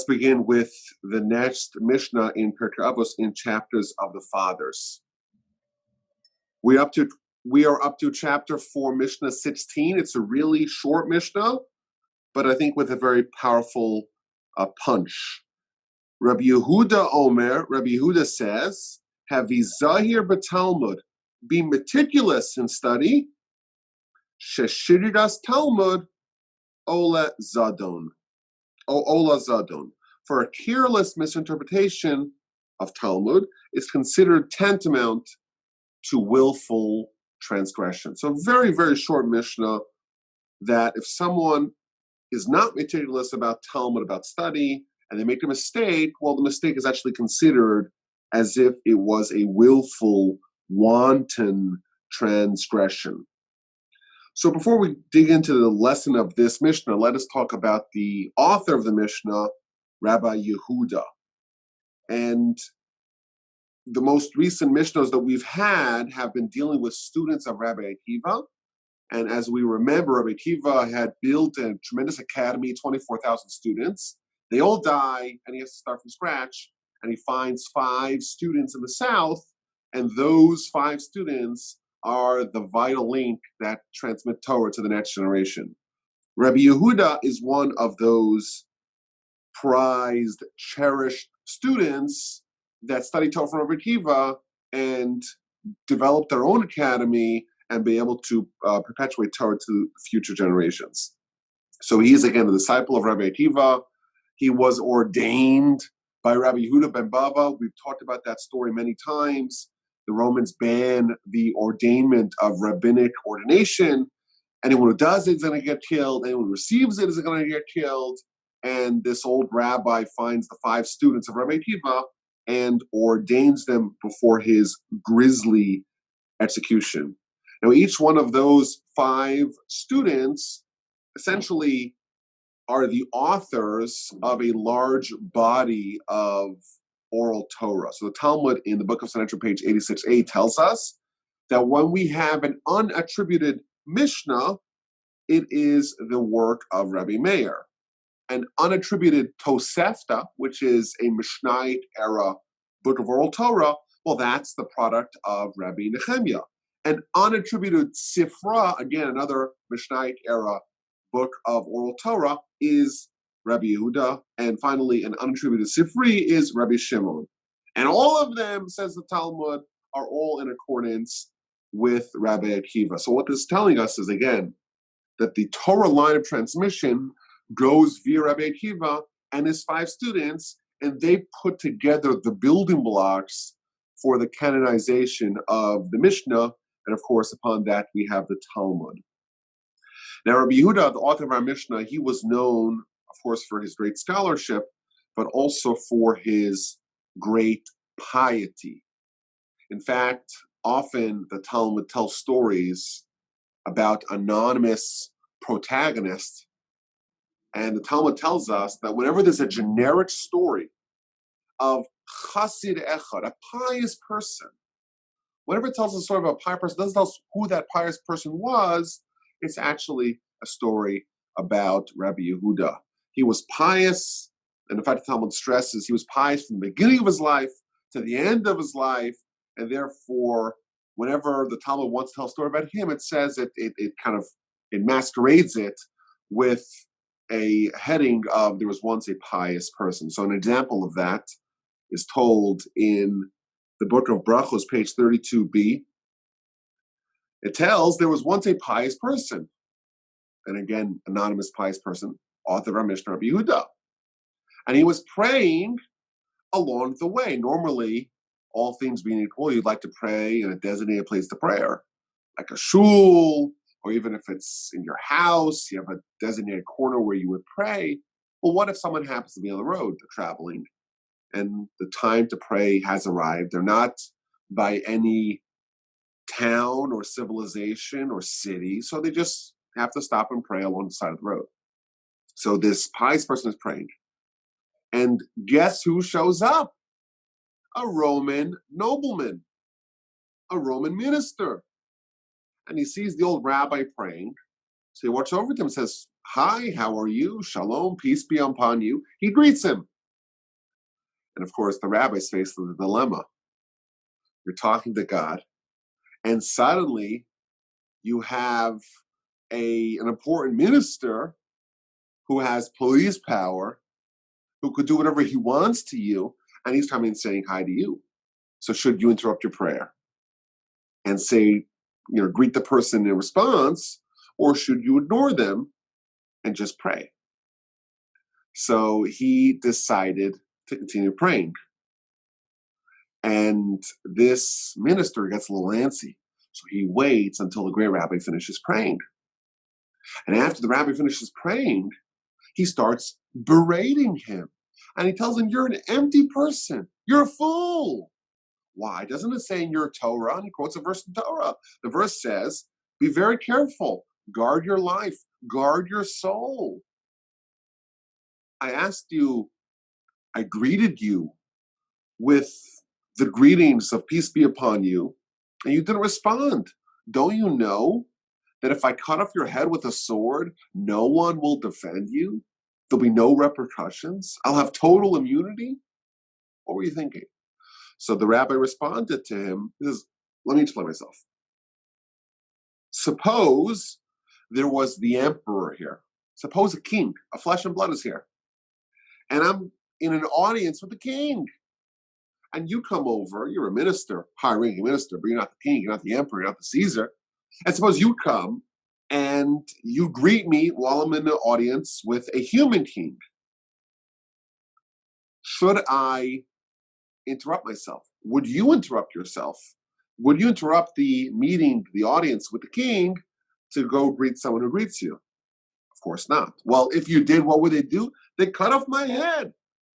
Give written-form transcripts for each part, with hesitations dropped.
let's begin with the next Mishnah in Pirkei Avos in Chapters of the Fathers. We are up to chapter 4, Mishnah 16. It's a really short Mishnah, but I think with a very powerful punch. Rabbi Yehuda says, Havizahir b'Talmud, be meticulous in study, sheshiridas Talmud, ola zadon. For a careless misinterpretation of Talmud is considered tantamount to willful transgression. So very, very short Mishnah that if someone is not meticulous about Talmud, about study, and they make a mistake, well, the mistake is actually considered as if it was a willful, wanton transgression. So before we dig into the lesson of this Mishnah, let us talk about the author of the Mishnah, Rabbi Yehuda. And the most recent Mishnahs that we've had have been dealing with students of Rabbi Akiva. And as we remember, Rabbi Akiva had built a tremendous academy, 24,000 students. They all die, and he has to start from scratch. And he finds 5 students in the south, and those 5 students are the vital link that transmit Torah to the next generation. Rabbi Yehuda is one of those prized, cherished students that study Torah from Rabbi Akiva and develop their own academy and be able to perpetuate Torah to future generations. So he is, again, a disciple of Rabbi Akiva. He was ordained by Rabbi Yehuda ben Bava. We've talked about that story many times. The Romans ban the ordainment of rabbinic ordination. Anyone who does it is going to get killed. Anyone who receives it is going to get killed. And this old rabbi finds the 5 students of Rabbi Akiva and ordains them before his grisly execution. Now, each one of those 5 students essentially are the authors of a large body of oral Torah. So the Talmud in the Book of Sanhedrin, page 86a, tells us that when we have an unattributed Mishnah, it is the work of Rabbi Meir. An unattributed Tosefta, which is a Mishnayit era book of oral Torah, well, that's the product of Rabbi Nehemiah. An unattributed Sifra, again, another Mishnayit era book of oral Torah, is Rabbi Yehuda. And finally, an unattributed Sifri is Rabbi Shimon. And all of them, says the Talmud, are all in accordance with Rabbi Akiva. So what this is telling us is, again, that the Torah line of transmission goes via Rabbi Akiva and his 5 students, and they put together the building blocks for the canonization of the Mishnah. And of course, upon that, we have the Talmud. Now, Rabbi Yehuda, the author of our Mishnah, he was known, of course, for his great scholarship, but also for his great piety. In fact, often the Talmud tells stories about anonymous protagonists, and the Talmud tells us that whenever there's a generic story of Chassid Echad, a pious person, whenever it tells us a story about a pious person, it doesn't tell us who that pious person was. It's actually a story about Rabbi Yehuda. He was pious, and in fact, the Talmud stresses he was pious from the beginning of his life to the end of his life, and therefore, whenever the Talmud wants to tell a story about him, it says it masquerades it with a heading of there was once a pious person. So an example of that is told in the book of Brachos, page 32b. It tells there was once a pious person. And again, anonymous pious person, author of our Mishnah, Rabbi Yehuda. And he was praying along the way. Normally, all things being equal, you'd like to pray in a designated place to prayer, like a shul, or even if it's in your house, you have a designated corner where you would pray. Well, what if someone happens to be on the road, they're traveling, and the time to pray has arrived? They're not by any town or civilization or city, so they just have to stop and pray along the side of the road. So this pious person is praying. And guess who shows up? A Roman nobleman, a Roman minister. And he sees the old rabbi praying. So he walks over to him and says, "Hi, how are you? Shalom, peace be upon you." He greets him. And of course, the rabbi's faced with a dilemma. You're talking to God, and suddenly you have an important minister who has police power, who could do whatever he wants to you, and he's coming and saying hi to you. So should you interrupt your prayer and say, greet the person in response, or should you ignore them and just pray? So he decided to continue praying. And this minister gets a little antsy. So he waits until the great rabbi finishes praying. And after the rabbi finishes praying, he starts berating him. And he tells him, you're an empty person. You're a fool. Why? Doesn't it say in your Torah? And he quotes a verse in Torah. The verse says, be very careful. Guard your life. Guard your soul. I asked you, I greeted you with the greetings of peace be upon you, and you didn't respond. Don't you know that if I cut off your head with a sword, no one will defend you? There'll be no repercussions. I'll have total immunity? What were you thinking? So the rabbi responded to him, let me explain myself. Suppose there was the emperor here. Suppose a king, a flesh and blood is here. And I'm in an audience with the king. And you come over, you're a minister, high-ranking minister, but you're not the king, you're not the emperor, you're not the Caesar. And suppose you come and you greet me while I'm in the audience with a human king. Should I interrupt myself? Would you interrupt yourself? Would you interrupt the meeting, the audience with the king to go greet someone who greets you? Of course not. Well, if you did, what would they do? They'd cut off my head.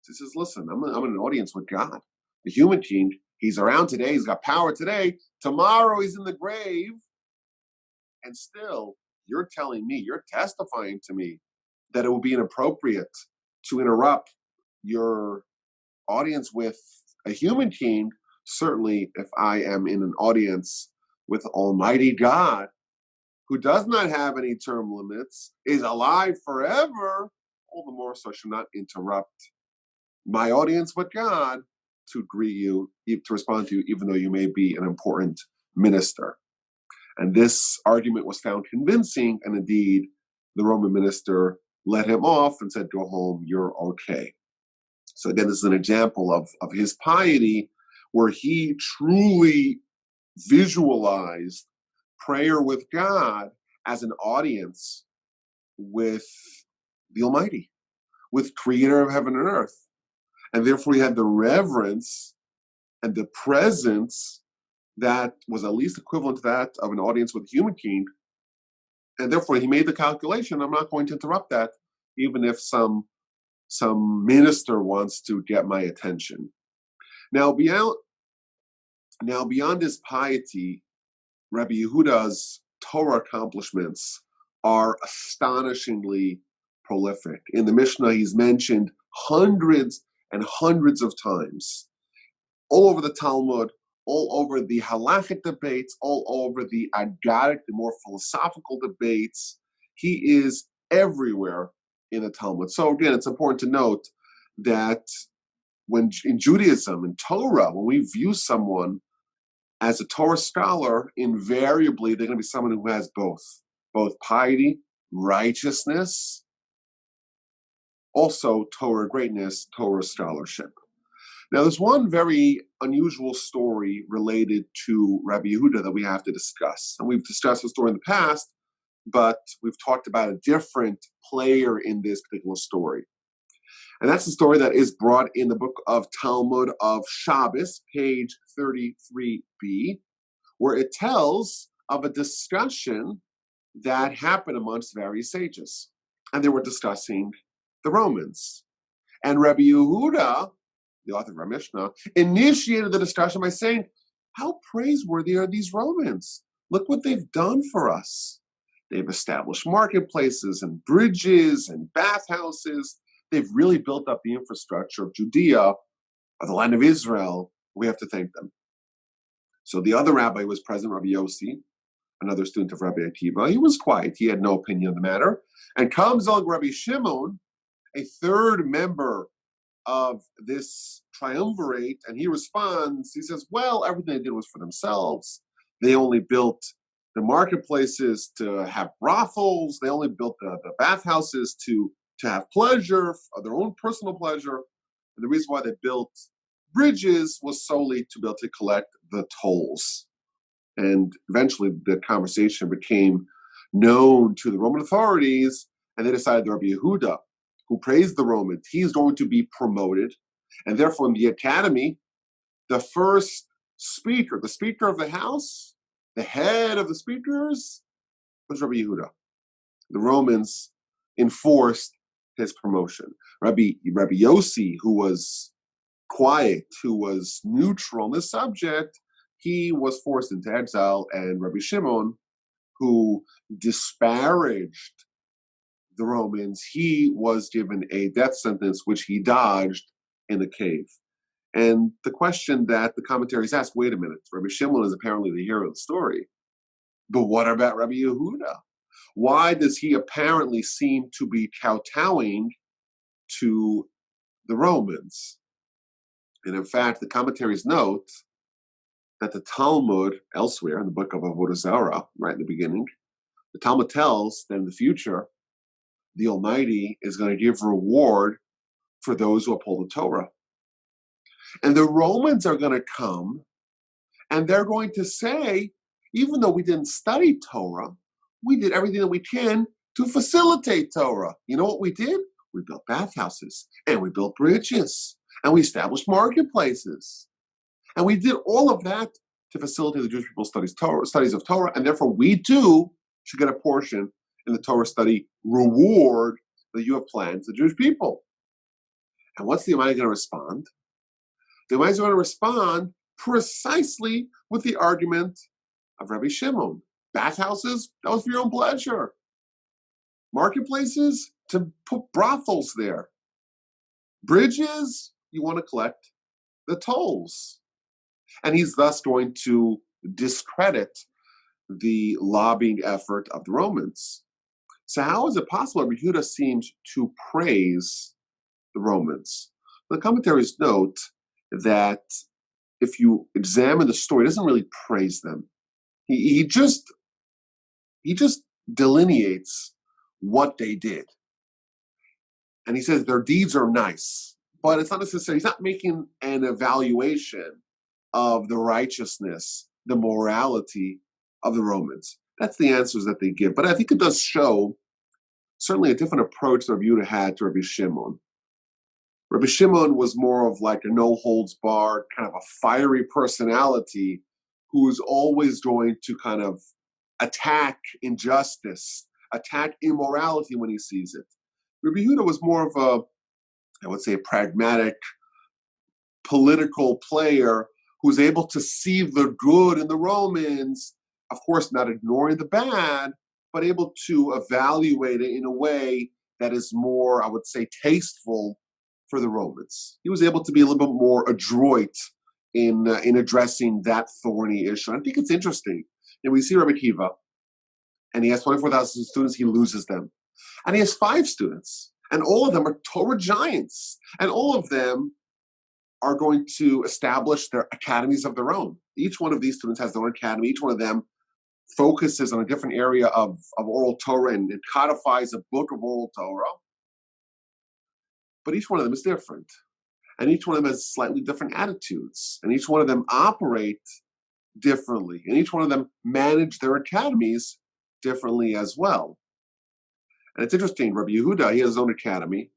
He says, listen, I'm in an audience with God. The human king, he's around today, he's got power today. Tomorrow he's in the grave. And still, you're telling me, you're testifying to me that it would be inappropriate to interrupt your audience with a human king. Certainly, if I am in an audience with Almighty God, who does not have any term limits, is alive forever, all the more so I should not interrupt my audience with God to greet you, to respond to you, even though you may be an important minister. And this argument was found convincing, and indeed, the Roman minister let him off and said, go home, you're okay. So again, this is an example of his piety, where he truly visualized prayer with God as an audience with the Almighty, with Creator of heaven and earth. And therefore he had the reverence and the presence that was at least equivalent to that of an audience with a human king. And therefore he made the calculation, I'm not going to interrupt that, even if some minister wants to get my attention. Now beyond his piety, Rabbi Yehuda's Torah accomplishments are astonishingly prolific. In the Mishnah, he's mentioned hundreds and hundreds of times, all over the Talmud, all over the halachic debates, all over the agadic, the more philosophical debates. He is everywhere in the Talmud. So again, it's important to note that when in Judaism, in Torah, when we view someone as a Torah scholar, invariably they're going to be someone who has both piety, righteousness, also Torah greatness, Torah scholarship. Now, there's one very unusual story related to Rabbi Yehuda that we have to discuss. And we've discussed the story in the past, but we've talked about a different player in this particular story. And that's the story that is brought in the book of Talmud of Shabbos, page 33b, where it tells of a discussion that happened amongst various sages. And they were discussing the Romans. And Rabbi Yehuda, the author of our Mishnah, initiated the discussion by saying, how praiseworthy are these Romans? Look what they've done for us. They've established marketplaces and bridges and bathhouses. They've really built up the infrastructure of Judea, of the land of Israel. We have to thank them. So the other rabbi was present, Rabbi Yossi, another student of Rabbi Akiva. He was quiet. He had no opinion on the matter. And comes along Rabbi Shimon, a third member of this triumvirate, and he responds, he says, well, everything they did was for themselves. They only built the marketplaces to have brothels. They only built the bathhouses to have pleasure, their own personal pleasure. And the reason why they built bridges was solely to be able to collect the tolls. And eventually the conversation became known to the Roman authorities, and they decided that Rabbi Yehuda, who praised the Romans, he's going to be promoted. And therefore in the academy, the first speaker, the speaker of the house, the head of the speakers, was Rabbi Yehuda. The Romans enforced his promotion. Rabbi Yossi, who was quiet, who was neutral on this subject, he was forced into exile, and Rabbi Shimon, who disparaged the Romans, he was given a death sentence, which he dodged in the cave. And the question that the commentaries ask, wait a minute, Rabbi Shimon is apparently the hero of the story, but what about Rabbi Yehuda? Why does he apparently seem to be kowtowing to the Romans? And in fact, the commentaries note that the Talmud, elsewhere in the book of Avodah Zarah, right in the beginning, the Talmud tells that in the future, the Almighty is going to give reward for those who uphold the Torah. And the Romans are going to come, and they're going to say, even though we didn't study Torah, we did everything that we can to facilitate Torah. You know what we did? We built bathhouses, and we built bridges, and we established marketplaces. And we did all of that to facilitate the Jewish people's studies of Torah, and therefore we too should get a portion in the Torah study reward that you have planned for the Jewish people. And what's the Almighty going to respond? The Almighty is going to respond precisely with the argument of Rabbi Shimon. Bathhouses, that was for your own pleasure. Marketplaces, to put brothels there. Bridges, you want to collect the tolls. And he's thus going to discredit the lobbying effort of the Romans. So how is it possible Rabbi Yehuda seems to praise the Romans? The commentaries note that if you examine the story, he doesn't really praise them. He just delineates what they did. And he says their deeds are nice, but it's not necessarily, he's not making an evaluation of the righteousness, the morality of the Romans. That's the answers that they give. But I think it does show certainly a different approach that Rabbi Yehuda had to Rabbi Shimon. Rabbi Shimon was more of like a no-holds-barred, kind of a fiery personality who is always going to kind of attack injustice, attack immorality when he sees it. Rabbi Yehuda was more of a, I would say, a pragmatic, political player who's able to see the good in the Romans, of course not ignoring the bad, but able to evaluate it in a way that is more, I would say, tasteful for the Romans. He was able to be a little bit more adroit in addressing that thorny issue. And I think it's interesting. And we see Rabbi Kiva, and he has 24,000 students, he loses them. And he has 5 students, and all of them are Torah giants, and all of them are going to establish their academies of their own. Each one of these students has their own academy. Each one of them focuses on a different area of oral Torah and codifies a book of oral Torah. But each one of them is different. And each one of them has slightly different attitudes. And each one of them operate differently. And each one of them manage their academies differently as well. And it's interesting, Rabbi Yehuda, he has his own academy.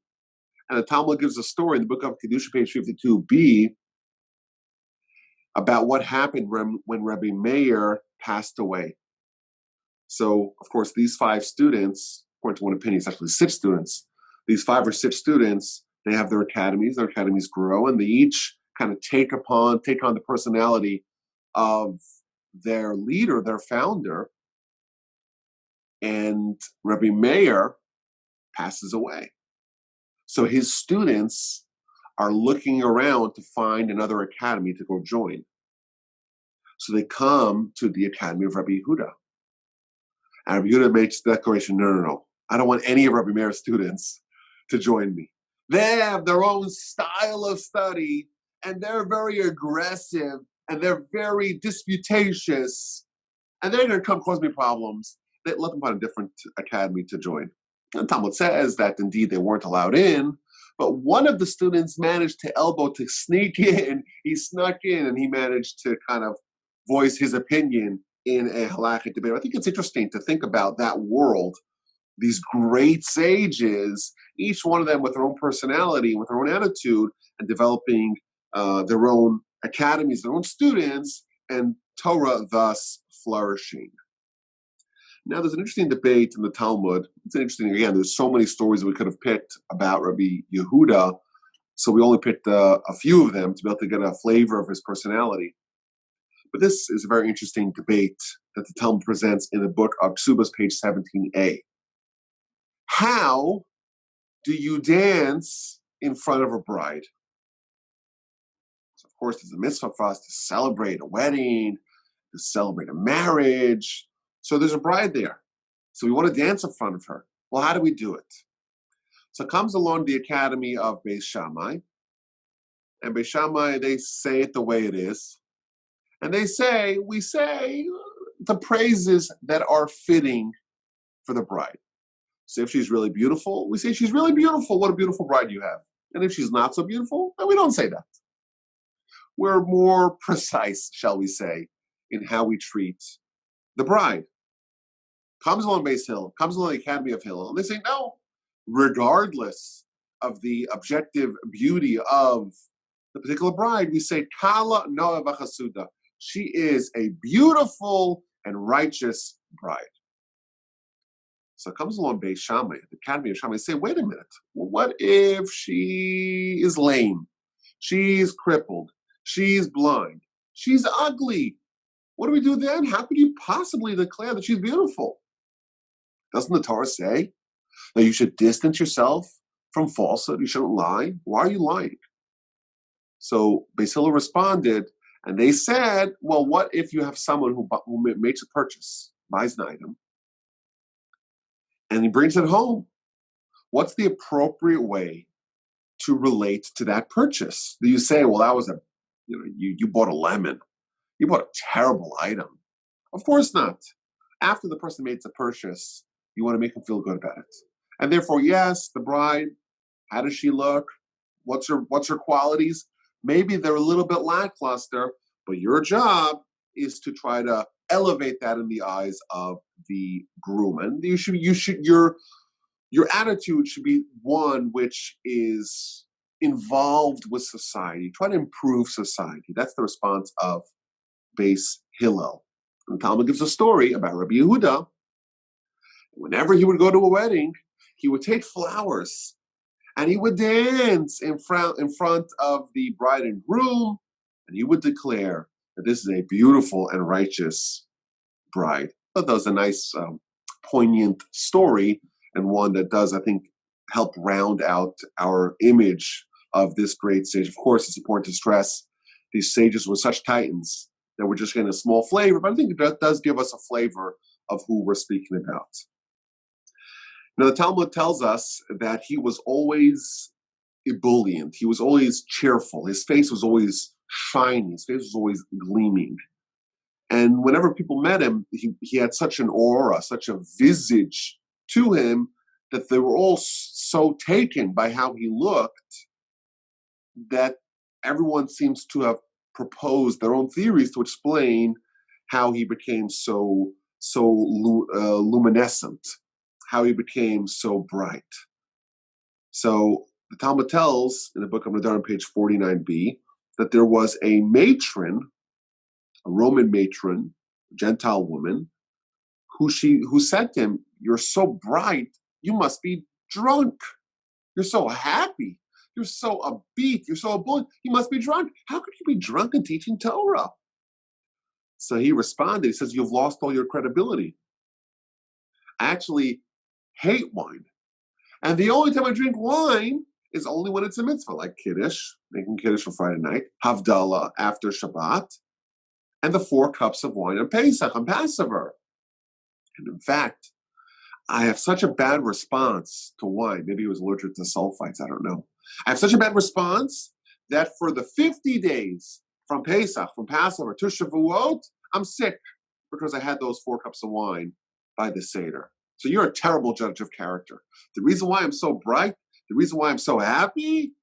And the Talmud gives a story in the book of Kedusha, page 52b, about what happened when Rabbi Meir passed away. So, of course, these 5 students, according to one opinion, it's actually 6 students. These 5 or 6 students, they have their academies grow, and they each kind of take on the personality of their leader, their founder. And Rabbi Meir passes away. So his students are looking around to find another academy to go join. So they come to the academy of Rabbi Yehuda. And Rabbi Yehuda makes the declaration, no. I don't want any of Rabbi Meir's students to join me. They have their own style of study, and they're very aggressive, and they're very disputatious, and they're going to come cause me problems. Let them find a different academy to join. And Talmud says that indeed they weren't allowed in, but one of the students managed to sneak in. He snuck in, and he managed to kind of voice his opinion in a halakhic debate. I think it's interesting to think about that world. These great sages, each one of them with their own personality, with their own attitude, and developing their own academies, their own students, and Torah thus flourishing. Now, there's an interesting debate in the Talmud. It's interesting, again, there's so many stories that we could have picked about Rabbi Yehuda, so we only picked a few of them to be able to get a flavor of his personality. But this is a very interesting debate that the Talmud presents in the book of Ksubas, page 17a. How do you dance in front of a bride? So of course, there's a mitzvah for us to celebrate a wedding, to celebrate a marriage. So there's a bride there. So we want to dance in front of her. Well, how do we do it? So comes along the Academy of Beis Shammai. And Beis Shammai, they say it the way it is. And we say the praises that are fitting for the bride. So if she's really beautiful, we say she's really beautiful. What a beautiful bride you have. And if she's not so beautiful, then we don't say that. We're more precise, shall we say, in how we treat the bride. Comes along Beis Hillel, comes along the Academy of Hillel, and they say, no, regardless of the objective beauty of the particular bride, we say, Kala Noah V'Chasuda. She is a beautiful and righteous bride. So it comes along Beis Shammai, the Academy of Shammai, and say, wait a minute, well, what if she is lame? She's crippled. She's blind. She's ugly. What do we do then? How could you possibly declare that she's beautiful? Doesn't the Torah say that you should distance yourself from falsehood? You shouldn't lie. Why are you lying? So Beis Hillel responded, and they said, well, what if you have someone who makes a purchase, buys an item, and he brings it home? What's the appropriate way to relate to that purchase? Do you say, well, that was you bought a lemon. You bought a terrible item. Of course not. After the person made the purchase, you want to make them feel good about it. And therefore, yes, the bride, how does she look? What's her qualities? Maybe they're a little bit lackluster, but your job is to try to elevate that in the eyes of the groom. And your attitude should be one which is involved with society. Try to improve society. That's the response of Beis Hillel. And the Talmud gives a story about Rabbi Yehuda. Whenever he would go to a wedding, he would take flowers and he would dance in front of the bride and groom, and he would declare that this is a beautiful and righteous bride. But that was a nice, poignant story, and one that does, I think, help round out our image of this great sage. Of course, it's important to stress these sages were such titans that we're just getting a small flavor, but I think it does give us a flavor of who we're speaking about. Now, the Talmud tells us that he was always ebullient. He was always cheerful. His face was always shining. His face was always gleaming. And whenever people met him, he had such an aura, such a visage to him that they were all so taken by how he looked that everyone seems to have proposed their own theories to explain how he became so luminescent, how he became so bright. So the Talmud tells in the book of Nedarim, page 49b, that there was a matron, a Roman matron, a Gentile woman, who said to him, "You're so bright, you must be drunk. You're so happy. You're so upbeat. You're so ebullient. You must be drunk. How could you be drunk and teaching Torah?" So he responded, he says, "You've lost all your credibility. I actually hate wine. And the only time I drink wine is only when it's a mitzvah, like Kiddush, making Kiddush for Friday night, Havdalah after Shabbat, and the 4 cups of wine on Pesach, on Passover. And in fact, I have such a bad response to wine. Maybe he was allergic to sulfites, I don't know. I have such a bad response that for the 50 days from Pesach, from Passover to Shavuot, I'm sick because I had those 4 cups of wine by the Seder. So you're a terrible judge of character. The reason why I'm so bright, the reason why I'm so happy,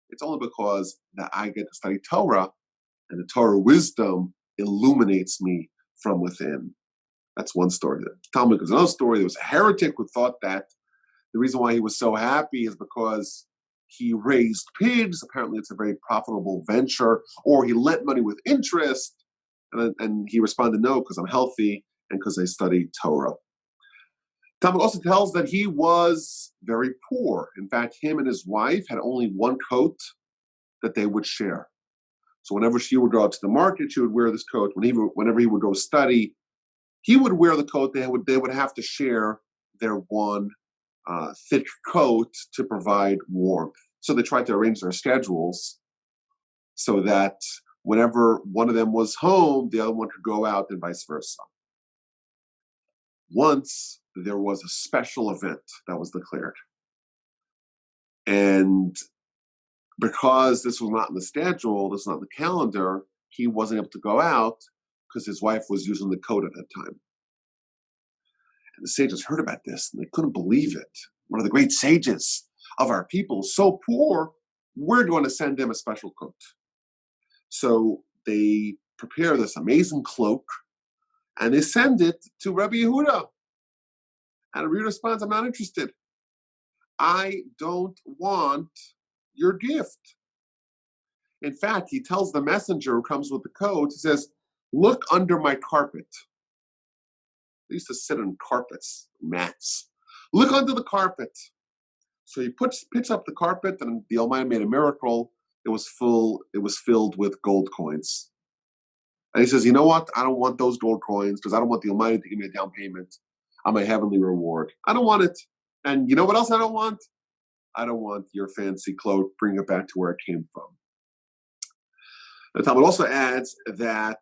it's only because that I get to study Torah, and the Torah wisdom illuminates me from within. That's one story. The Talmud gives another story. There was a heretic who thought that the reason why he was so happy is because he raised pigs. Apparently, it's a very profitable venture. Or he lent money with interest. And he responded, no, because I'm healthy and because I study Torah. Talmud also tells that he was very poor. In fact, him and his wife had only one coat that they would share. So whenever she would go out to the market, she would wear this coat. Whenever he would go study, he would wear the coat. They would have to share their one thick coat to provide warmth. So they tried to arrange their schedules so that whenever one of them was home, the other one could go out and vice versa. Once there was a special event that was declared. And because this was not in the schedule, this was not in the calendar, he wasn't able to go out because his wife was using the coat at that time. And the sages heard about this and they couldn't believe it. One of the great sages of our people, so poor, we're going to send him a special coat. So they prepare this amazing cloak and they send it to Rabbi Yehuda. And Rabbi Yehuda responds, I'm not interested. I don't want your gift. In fact, he tells the messenger who comes with the coat, he says, look under my carpet. They used to sit on carpets, mats. Look under the carpet. So he picks up the carpet, and the Almighty made a miracle. It was filled with gold coins. And he says, you know what? I don't want those gold coins because I don't want the Almighty to give me a down payment on my heavenly reward. I don't want it. And you know what else I don't want? I don't want your fancy cloak. Bring it back to where it came from. The Talmud also adds that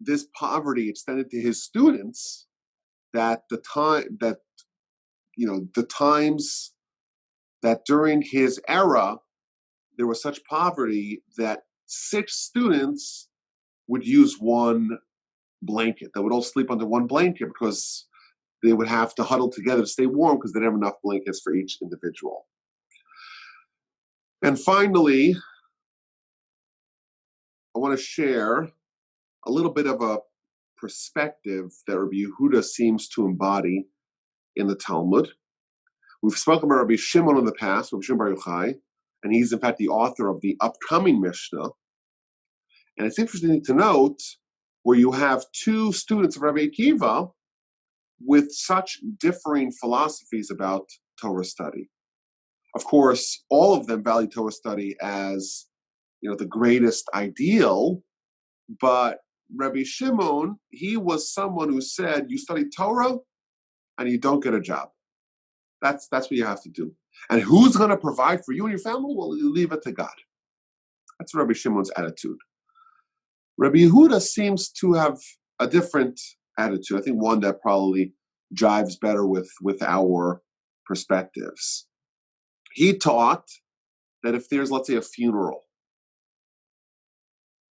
this poverty extended to his students, that the times that during his era, there was such poverty that 6 students would use one blanket. They would all sleep under one blanket because they would have to huddle together to stay warm because they didn't have enough blankets for each individual. And finally, I want to share a little bit of a perspective that Rabbi Yehuda seems to embody in the Talmud. We've spoken about Rabbi Shimon in the past, Rabbi Shimon Bar Yochai, and he's in fact the author of the upcoming Mishnah. And it's interesting to note where you have 2 students of Rabbi Akiva with such differing philosophies about Torah study. Of course, all of them value Torah study as, the greatest ideal, but Rabbi Shimon, he was someone who said, you study Torah and you don't get a job. That's what you have to do. And who's going to provide for you and your family? Well, you leave it to God. That's Rabbi Shimon's attitude. Rabbi Yehuda seems to have a different attitude. I think one that probably jives better with our perspectives. He taught that if there's, let's say, a funeral,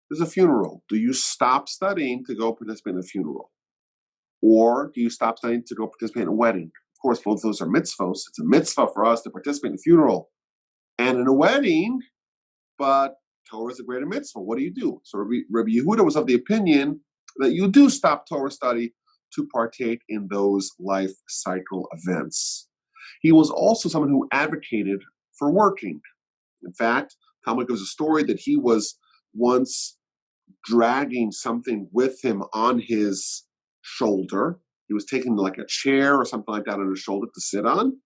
there's a funeral. Do you stop studying to go participate in the funeral? Or do you stop studying to go participate in a wedding? Of course, both of those are mitzvahs. It's a mitzvah for us to participate in a funeral and in a wedding, but Torah is a greater mitzvah. What do you do? So Rabbi Yehuda was of the opinion that you do stop Torah study to partake in those life cycle events. He was also someone who advocated for working. In fact, Talmud gives a story that he was once dragging something with him on his shoulder. He was taking like a chair or something like that on his shoulder to sit on.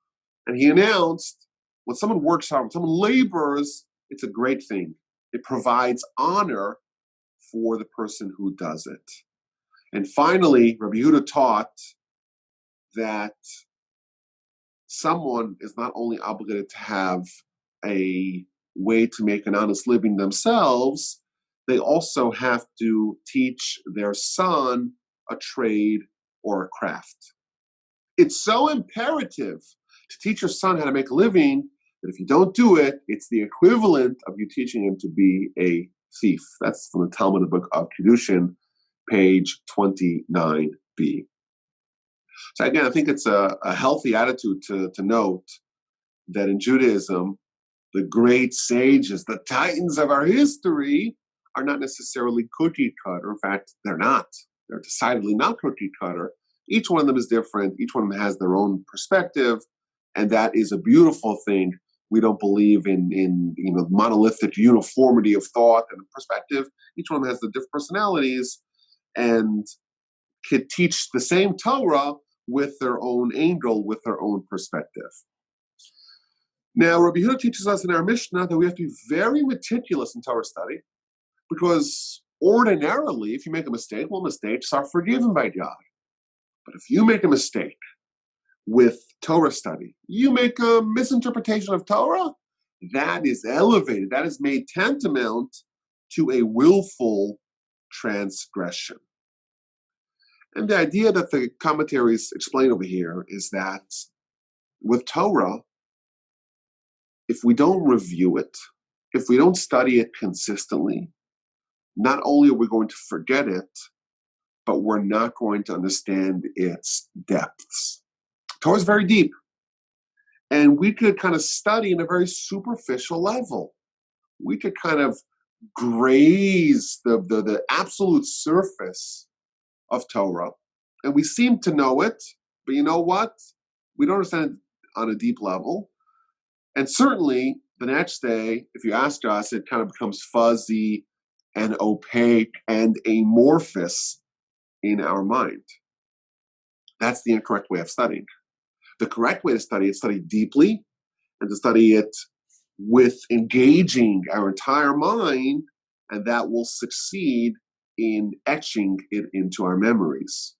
And he announced, when someone works hard, when someone labors, it's a great thing. It provides honor for the person who does it. And finally, Rabbi Yehuda taught that someone is not only obligated to have a way to make an honest living themselves, they also have to teach their son a trade or a craft. It's so imperative to teach your son how to make a living that if you don't do it, it's the equivalent of you teaching him to be a thief. That's from the Talmud, the book of Kiddushin, page 29b. So again, I think it's a healthy attitude to note that in Judaism, the great sages, the titans of our history, are not necessarily cookie cutter. In fact, they're not. They're decidedly not cookie cutter. Each one of them is different. Each one of them has their own perspective, and that is a beautiful thing. We don't believe in monolithic uniformity of thought and perspective. Each one of them has the different personalities and could teach the same Torah with their own angle, with their own perspective. Now, Rabbi Yehuda teaches us in our Mishnah that we have to be very meticulous in Torah study, because ordinarily, if you make a mistake, well, mistakes are forgiven by God. But if you make a mistake with Torah study, you make a misinterpretation of Torah, that is elevated, that is made tantamount to a willful transgression. And the idea that the commentaries explain over here is that with Torah, if we don't review it, if we don't study it consistently, not only are we going to forget it, but we're not going to understand its depths. Torah is very deep, and we could kind of study in a very superficial level. We could kind of graze the absolute surface of Torah, and we seem to know it, but you know what? We don't understand it on a deep level. And certainly, the next day, if you ask us, it kind of becomes fuzzy and opaque and amorphous in our mind. That's the incorrect way of studying. The correct way to study deeply, and to study it with engaging our entire mind, and that will succeed in etching it into our memories.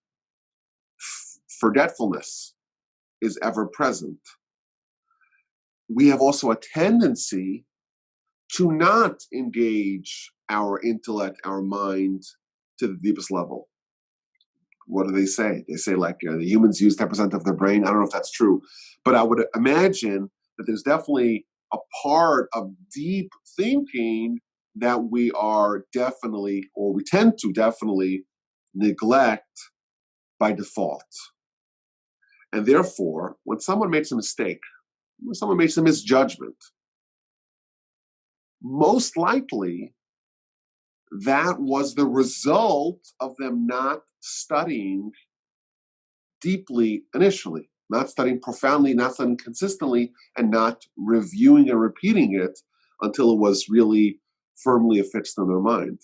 Forgetfulness is ever present. We have also a tendency to not engage our intellect, our mind, to the deepest level. What do they say? They say the humans use 10% of their brain. I don't know if that's true, but I would imagine that there's definitely a part of deep thinking that we are definitely, or we tend to definitely neglect by default. And therefore, when someone makes a mistake, when someone makes a misjudgment, most likely that was the result of them not studying deeply initially, not studying profoundly, not studying consistently, and not reviewing and repeating it until it was really firmly affixed in their mind.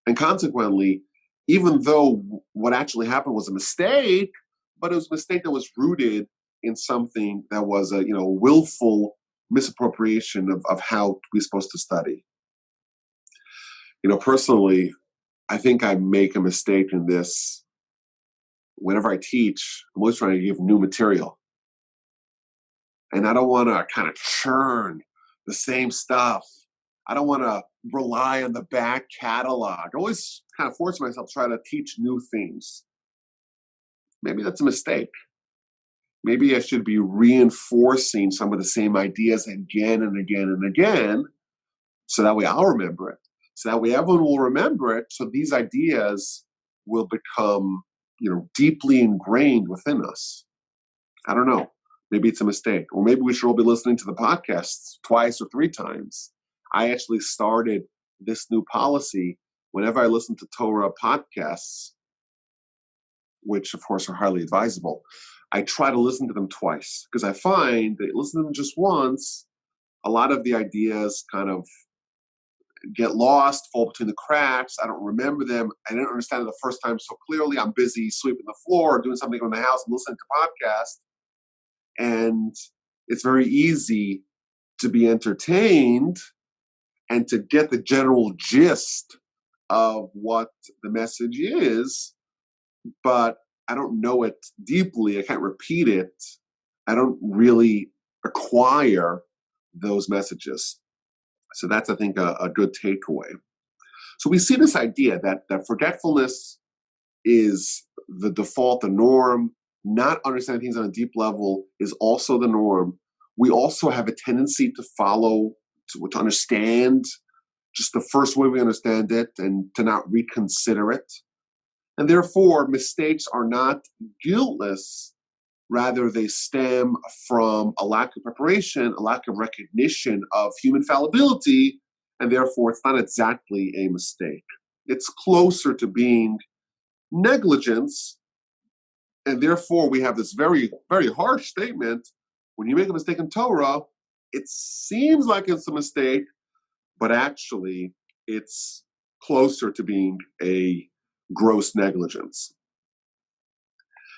And consequently, even though what actually happened was a mistake, but it was a mistake that was rooted in something that was a willful misappropriation of how we're supposed to study. Personally, I think I make a mistake in this. Whenever I teach, I'm always trying to give new material. And I don't want to kind of churn the same stuff. I don't want to rely on the back catalog. I always kind of force myself to try to teach new things. Maybe that's a mistake. Maybe I should be reinforcing some of the same ideas again and again and again, so that way I'll remember it. So that way everyone will remember it, so these ideas will become, deeply ingrained within us. I don't know. Maybe it's a mistake. Or maybe we should all be listening to the podcasts twice or three times. I actually started this new policy whenever I listen to Torah podcasts, which of course are highly advisable. I try to listen to them twice, because I find that listening to them just once, a lot of the ideas kind of get lost, fall between the cracks. I don't remember them. I didn't understand it the first time so clearly. I'm busy sweeping the floor, doing something in the house, and listening to podcasts. And it's very easy to be entertained and to get the general gist of what the message is, but I don't know it deeply. I can't repeat it. I don't really acquire those messages. So that's, I think, a good takeaway. So we see this idea that forgetfulness is the default, the norm. Not understanding things on a deep level is also the norm. We also have a tendency to follow, to understand just the first way we understand it and to not reconsider it. And therefore, mistakes are not guiltless. Rather, they stem from a lack of preparation, a lack of recognition of human fallibility, and therefore it's not exactly a mistake. It's closer to being negligence, and therefore we have this very, very harsh statement. When you make a mistake in Torah, it seems like it's a mistake, but actually it's closer to being a gross negligence.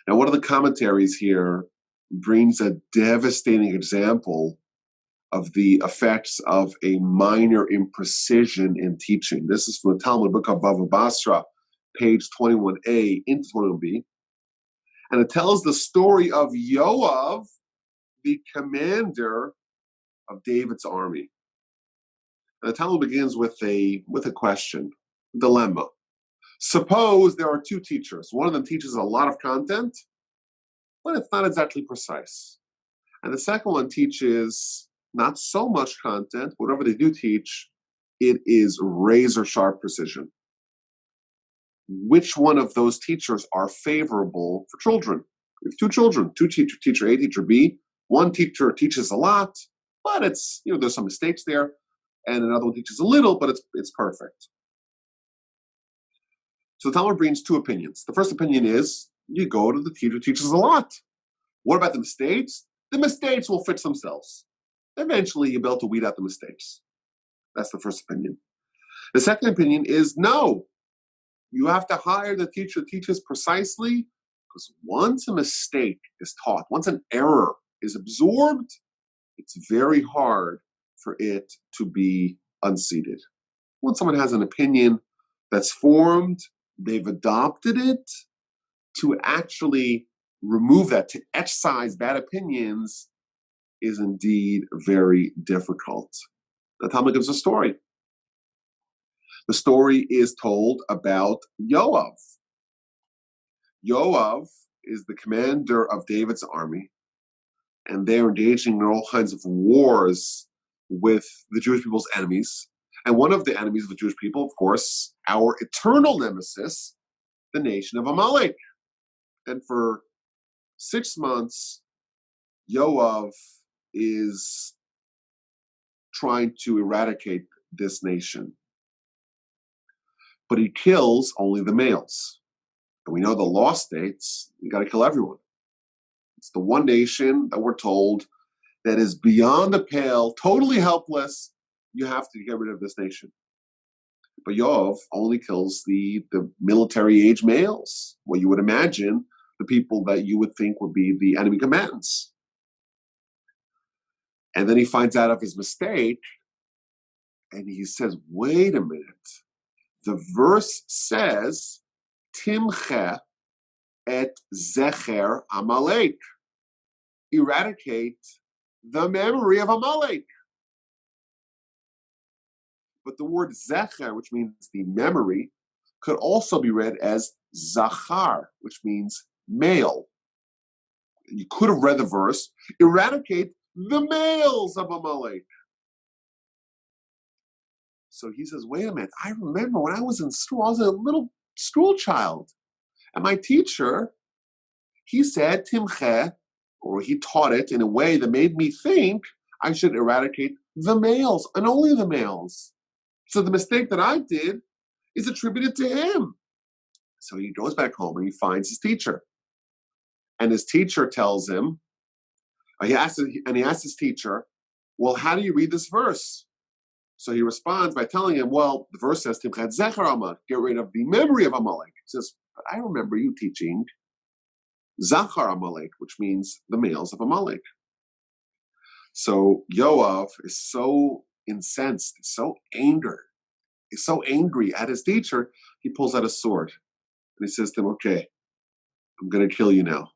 Now, one of the commentaries here brings a devastating example of the effects of a minor imprecision in teaching. This is from the Talmud book of Bava Basra, page 21a into 21b. And it tells the story of Yoav, the commander of David's army. And the Talmud begins with a question, dilemma. Suppose there are two teachers. One of them teaches a lot of content, but it's not exactly precise. And the second one teaches not so much content. Whatever they do teach, it is razor sharp precision. Which one of those teachers are favorable for children? We have two children, teacher A, teacher B. One teacher teaches a lot, but it's, there's some mistakes there. And another one teaches a little, but it's perfect. So the Talmud brings two opinions. The first opinion is you go to the teacher who teaches a lot. What about the mistakes? The mistakes will fix themselves. Eventually, you'll be able to weed out the mistakes. That's the first opinion. The second opinion is no. You have to hire the teacher who teaches precisely, because once a mistake is taught, once an error is absorbed, it's very hard for it to be unseated. When someone has an opinion that's formed, they've adopted it, to actually remove that, to excise bad opinions, is indeed very difficult. The Talmud gives a story. The story is told about Yoav. Yoav is the commander of David's army, and they're engaging in all kinds of wars with the Jewish people's enemies. And one of the enemies of the Jewish people, of course, our eternal nemesis, the nation of Amalek. And for 6 months, Yoav is trying to eradicate this nation. But he kills only the males. And we know the law states you got to kill everyone. It's the one nation that we're told that is beyond the pale, totally helpless. You have to get rid of this nation. But Yoav only kills the military age males, what you would imagine the people that you would think would be the enemy combatants. And then he finds out of his mistake, and he says, wait a minute. The verse says, Timche et zecher Amalek. Eradicate the memory of Amalek. But the word zecher, which means the memory, could also be read as zachar, which means male. You could have read the verse, eradicate the males of Amalek. So he says, wait a minute, I remember when I was in school, I was a little school child. And my teacher, he said, Timche, or he taught it in a way that made me think I should eradicate the males, and only the males. So the mistake that I did is attributed to him. So he goes back home and he finds his teacher. And his teacher tells him, he asks his teacher, well, how do you read this verse? So he responds by telling him, well, the verse says, Timchat Zecher Amalek, get rid of the memory of Amalek. He says, but I remember you teaching Zachar Amalek, which means the males of Amalek. So Yoav is so incensed, so angry at his teacher, he pulls out a sword. And he says to him, okay, I'm going to kill you now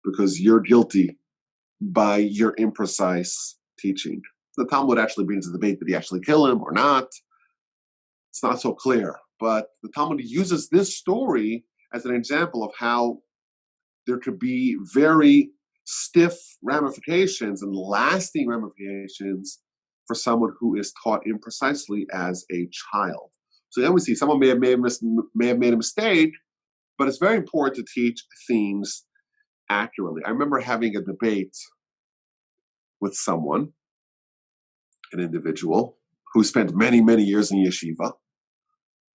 because you're guilty by your imprecise teaching. The Talmud actually brings a debate, did he actually kill him or not? It's not so clear. But the Talmud uses this story as an example of how there could be very stiff ramifications and lasting ramifications for someone who is taught imprecisely as a child. So then we see someone may have made a mistake, but it's very important to teach themes accurately. I remember having a debate with someone, an individual, who spent many, many years in yeshiva,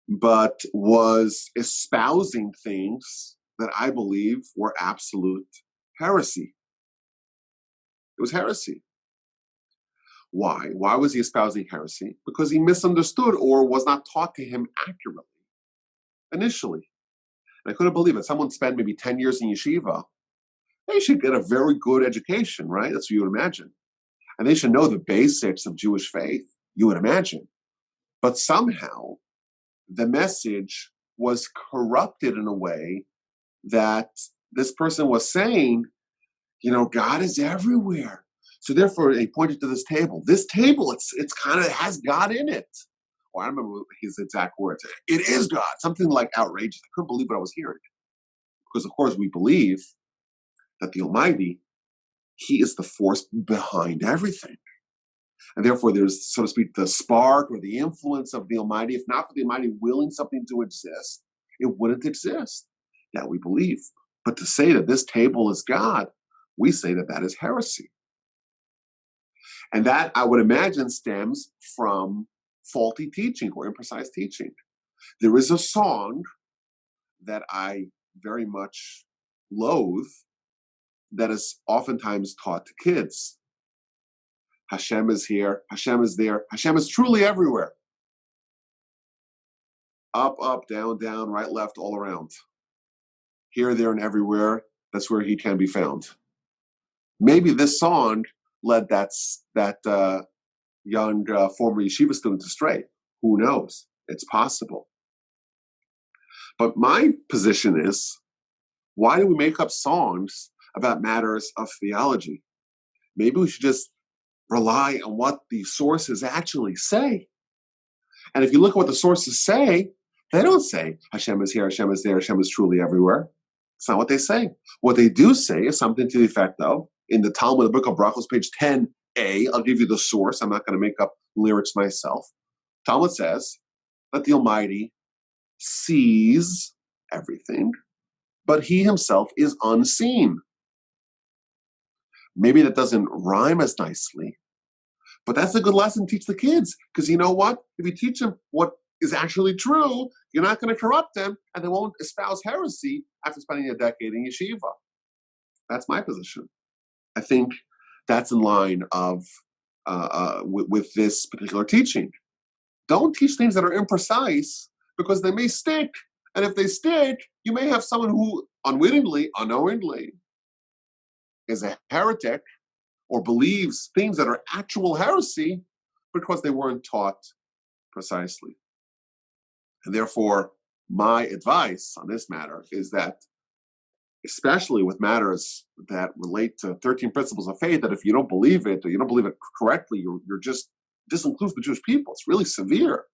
but was espousing things that I believe were absolute heresy. It was heresy. Why? Why was he espousing heresy? Because he misunderstood or was not taught to him accurately initially. And I couldn't believe it. Someone spent maybe 10 years in yeshiva. They should get a very good education, right? That's what you would imagine. And they should know the basics of Jewish faith, you would imagine. But somehow, the message was corrupted in a way that this person was saying, God is everywhere. So therefore, he pointed to this table. This table, it's kind of has God in it. Or I don't remember his exact words. It is God. Something like outrageous. I couldn't believe what I was hearing. Because, of course, we believe that the Almighty, He is the force behind everything. And therefore, there's, so to speak, the spark or the influence of the Almighty. If not for the Almighty willing something to exist, it wouldn't exist. That we believe. But to say that this table is God, we say that that is heresy. And that, I would imagine, stems from faulty teaching or imprecise teaching. There is a song that I very much loathe that is oftentimes taught to kids. Hashem is here, Hashem is there, Hashem is truly everywhere. Up, up, down, down, right, left, all around. Here, there, and everywhere, that's where He can be found. Maybe this song led that young former yeshiva student astray. Who knows? It's possible. But my position is, why do we make up songs about matters of theology? Maybe we should just rely on what the sources actually say. And if you look at what the sources say, they don't say Hashem is here, Hashem is there, Hashem is truly everywhere. It's not what they say. What they do say is something to the effect of, in the Talmud, the book of Brachos, page 10a, I'll give you the source. I'm not going to make up lyrics myself. Talmud says that the Almighty sees everything, but He Himself is unseen. Maybe that doesn't rhyme as nicely, but that's a good lesson to teach the kids. Because you know what? If you teach them what is actually true, you're not going to corrupt them, and they won't espouse heresy after spending a decade in yeshiva. That's my position. I think that's in line of with this particular teaching. Don't teach things that are imprecise because they may stick. And if they stick, you may have someone who unwittingly, unknowingly, is a heretic or believes things that are actual heresy because they weren't taught precisely. And therefore, my advice on this matter is that, especially with matters that relate to 13 principles of faith, that if you don't believe it or you don't believe it correctly, you're just disincludes the Jewish people. It's really severe.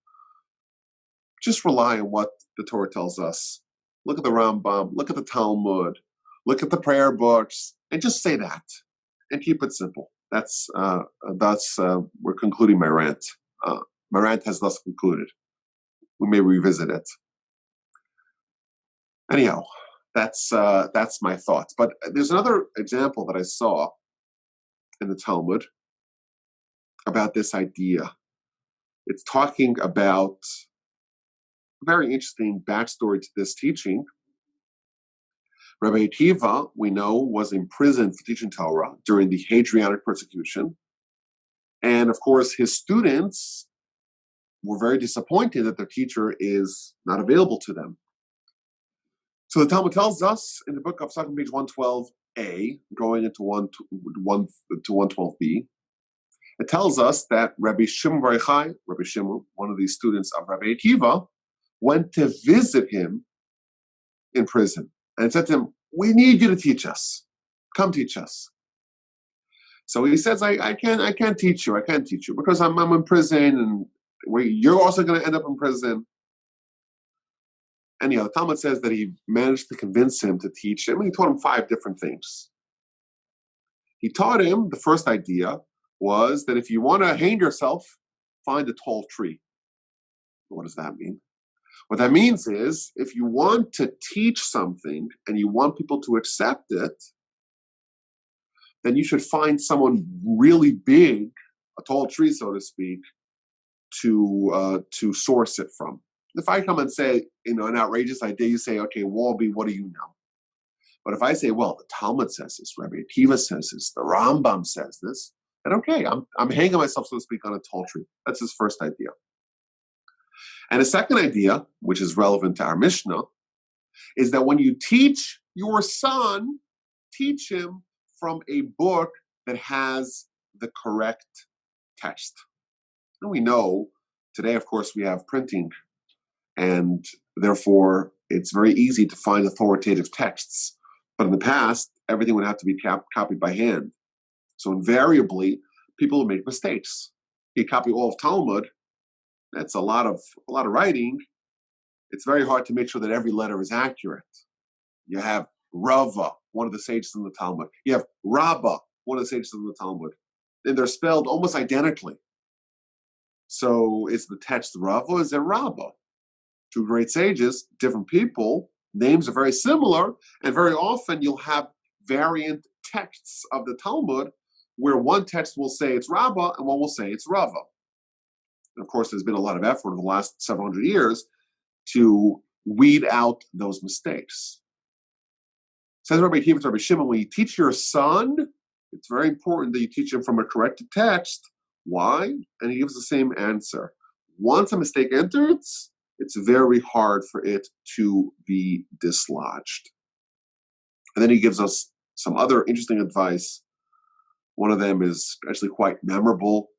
Just rely on what the Torah tells us. Look at the Rambam, look at the Talmud, look at the prayer books, and just say that, and keep it simple. That's we're concluding my rant. My rant has thus concluded. We may revisit it. Anyhow, that's my thoughts. But there's another example that I saw in the Talmud about this idea. It's talking about a very interesting backstory to this teaching. Rabbi Akiva, we know, was imprisoned for teaching Torah during the Hadrianic persecution. And of course, his students were very disappointed that their teacher is not available to them. So the Talmud tells us in the book of Psachim, page 112a, going into 112b, it tells us that Rabbi Shimon Bar Yochai, Rabbi Shimon, one of these students of Rabbi Akiva, went to visit him in prison and said to him, "We need you to teach us. Come teach us." So he says, I can't teach you. I can't teach you because I'm in prison, and you're also going to end up in prison. Anyhow, the Talmud says that he managed to convince him to teach him. He taught him 5 different things. He taught him, the first idea was that if you want to hang yourself, find a tall tree. What does that mean? What that means is, if you want to teach something and you want people to accept it, then you should find someone really big, a tall tree, so to speak, to source it from. If I come and say, an outrageous idea, you say, okay, Wolbe, what do you know? But if I say, well, the Talmud says this, Rabbi Akiva says this, the Rambam says this, then okay, I'm hanging myself, so to speak, on a tall tree. That's his first idea. And a second idea, which is relevant to our Mishnah, is that when you teach your son, teach him from a book that has the correct text. And we know today, of course, we have printing, and therefore it's very easy to find authoritative texts. But in the past, everything would have to be copied by hand. So invariably, people would make mistakes. You copy all of Talmud, that's a lot of writing. It's very hard to make sure that every letter is accurate. You have Rava, one of the sages in the Talmud. You have Rabbi, one of the sages in the Talmud. And they're spelled almost identically. So is the text Rava, is it Rabbi? Two great sages, different people, names are very similar, and very often you'll have variant texts of the Talmud where one text will say it's Rabbi and one will say it's Rava. And of course, there's been a lot of effort over the last several hundred years to weed out those mistakes. Says Rabbi Akiva to Rabbi Shimon, when you teach your son, it's very important that you teach him from a corrected text. Why? And he gives the same answer. Once a mistake enters, it's very hard for it to be dislodged. And then he gives us some other interesting advice. One of them is actually quite memorable,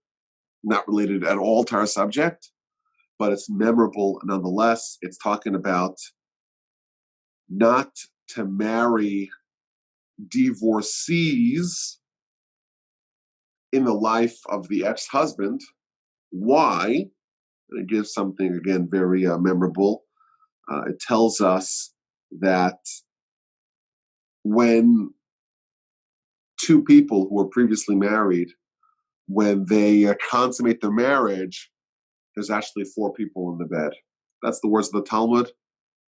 not related at all to our subject, but it's memorable nonetheless. It's talking about not to marry divorcees in the life of the ex-husband. Why? And it gives something, again, very memorable. It tells us that when two people who were previously married, when they consummate their marriage, there's actually 4 people in the bed. That's the words of the Talmud,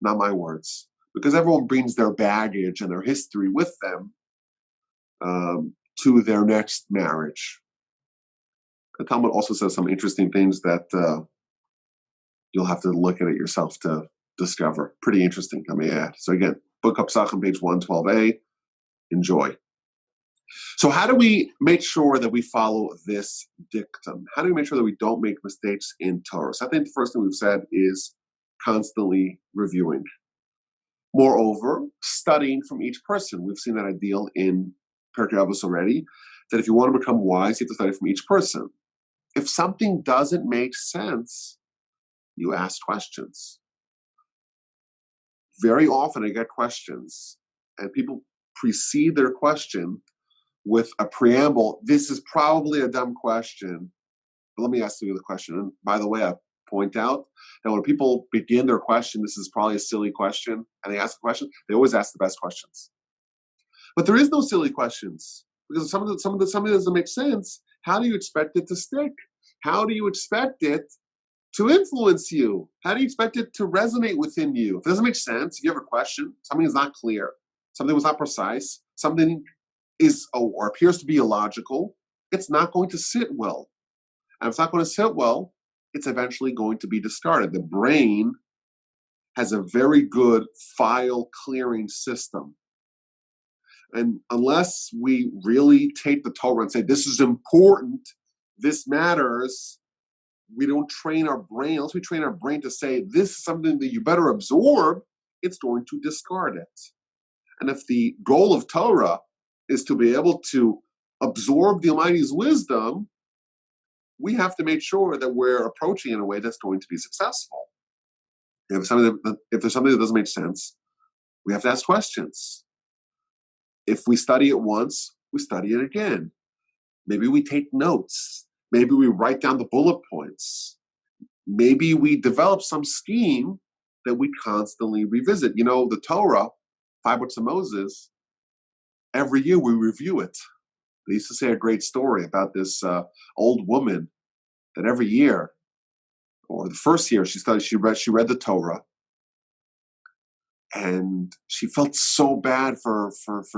not my words. Because everyone brings their baggage and their history with them to their next marriage. The Talmud also says some interesting things that you'll have to look at it yourself to discover. Pretty interesting, I may add. So again, Book of Pesachim, page 112a. Enjoy. So how do we make sure that we follow this dictum? How do we make sure that we don't make mistakes in Torah? So I think the first thing we've said is constantly reviewing. Moreover, studying from each person. We've seen that ideal in Pirkei Avos already, that if you want to become wise, you have to study from each person. If something doesn't make sense, you ask questions. Very often I get questions, and people precede their question with a preamble. This is probably a dumb question, but let me ask you the question. And by the way, I point out that when people begin their question, this is probably a silly question, and they ask a question, they always ask the best questions. But there is no silly questions, because if something doesn't make sense, how do you expect it to stick? How do you expect it to influence you? How do you expect it to resonate within you? If it doesn't make sense, if you have a question, something is not clear, something was not precise, something is or appears to be illogical, it's not going to sit well. And if it's not going to sit well, it's eventually going to be discarded. The brain has a very good file clearing system. And unless we really take the Torah and say, this is important, this matters, we don't train our brain. Unless we train our brain to say, this is something that you better absorb, it's going to discard it. And if the goal of Torah is to be able to absorb the Almighty's wisdom, we have to make sure that we're approaching in a way that's going to be successful. If there's something that doesn't make sense, we have to ask questions. If we study it once, we study it again. Maybe we take notes. Maybe we write down the bullet points. Maybe we develop some scheme that we constantly revisit. You know, the Torah, 5 books of Moses, every year we review it. They used to say a great story about this old woman that every year, or the first year she read the Torah, and she felt so bad for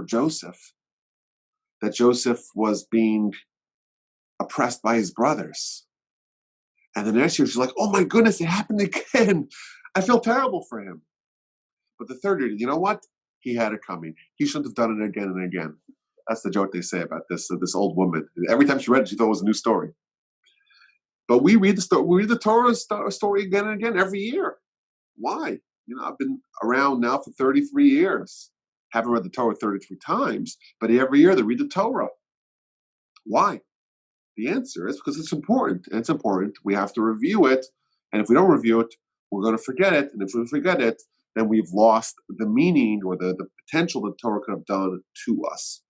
Joseph, that Joseph was being oppressed by his brothers. And the next year she's like, oh my goodness, it happened again. I feel terrible for him. But the third year, you know what? He had it coming. He shouldn't have done it again and again. That's the joke they say about this old woman. Every time she read it, she thought it was a new story. But we read the Torah story again and again every year. Why? I've been around now for 33 years. Haven't read the Torah 33 times, but every year they read the Torah. Why? The answer is because it's important. And it's important. We have to review it. And if we don't review it, we're going to forget it. And if we forget it, then we've lost the meaning or the potential that Torah could have done to us.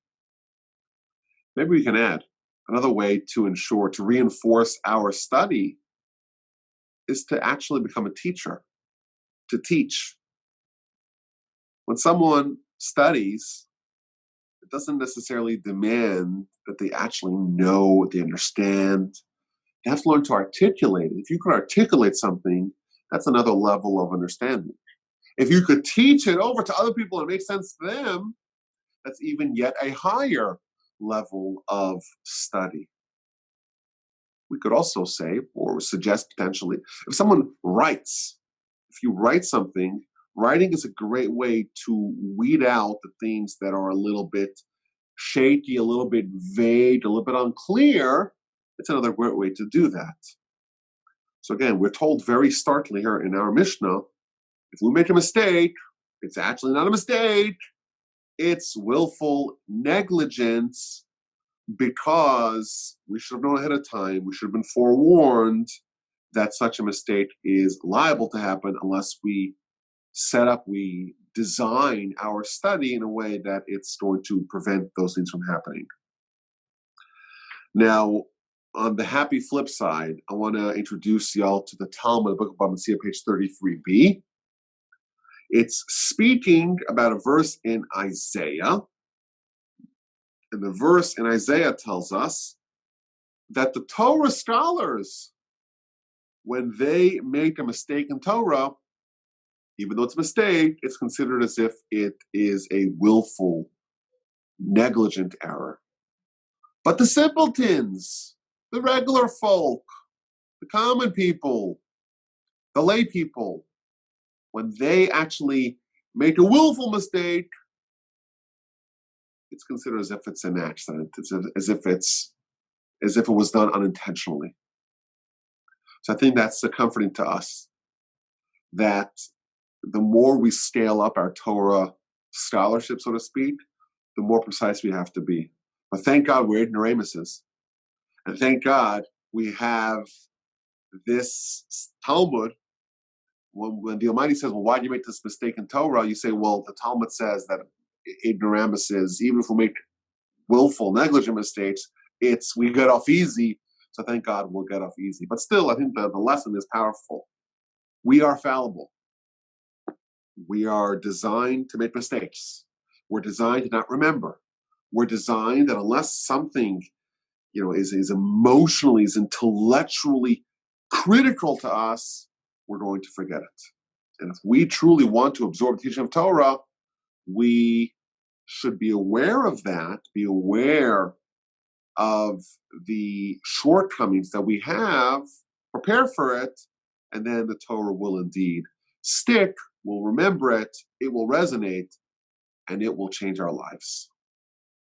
Maybe we can add another way to reinforce our study is to actually become a teacher, to teach. When someone studies, it doesn't necessarily demand that they actually know, they understand. They have to learn to articulate it. If you can articulate something, that's another level of understanding. If you could teach it over to other people and make sense to them, that's even yet a higher level of study. We could also say, or suggest potentially, if someone writes, if you write something, writing is a great way to weed out the things that are a little bit shaky, a little bit vague, a little bit unclear. It's another great way to do that. So again, we're told very starkly here in our Mishnah, if we make a mistake, it's actually not a mistake, it's willful negligence, because we should have known ahead of time, we should have been forewarned that such a mistake is liable to happen unless we design our study in a way that it's going to prevent those things from happening. Now, on the happy flip side, I want to introduce y'all to the Talmud, the book of Bava Metzia, page 33b. It's speaking about a verse in Isaiah. And the verse in Isaiah tells us that the Torah scholars, when they make a mistake in Torah, even though it's a mistake, it's considered as if it is a willful, negligent error. But the simpletons, the regular folk, the common people, the lay people, when they actually make a willful mistake, it's considered as if it's an accident. It's as if it was done unintentionally. So I think that's comforting to us, that the more we scale up our Torah scholarship, so to speak, the more precise we have to be. But thank God we're ignoramuses. And thank God we have this Talmud. When the Almighty says, well, why do you make this mistake in Torah? You say, well, the Talmud says that ignoramuses, even if we make willful, negligent mistakes, we get off easy. So thank God we'll get off easy. But still, I think the lesson is powerful. We are fallible. We are designed to make mistakes. We're designed to not remember. We're designed that unless something, is emotionally, is intellectually critical to us, we're going to forget it. And if we truly want to absorb the teaching of Torah, we should be aware of that, be aware of the shortcomings that we have, prepare for it, and then the Torah will indeed stick, we'll remember it, it will resonate, and it will change our lives.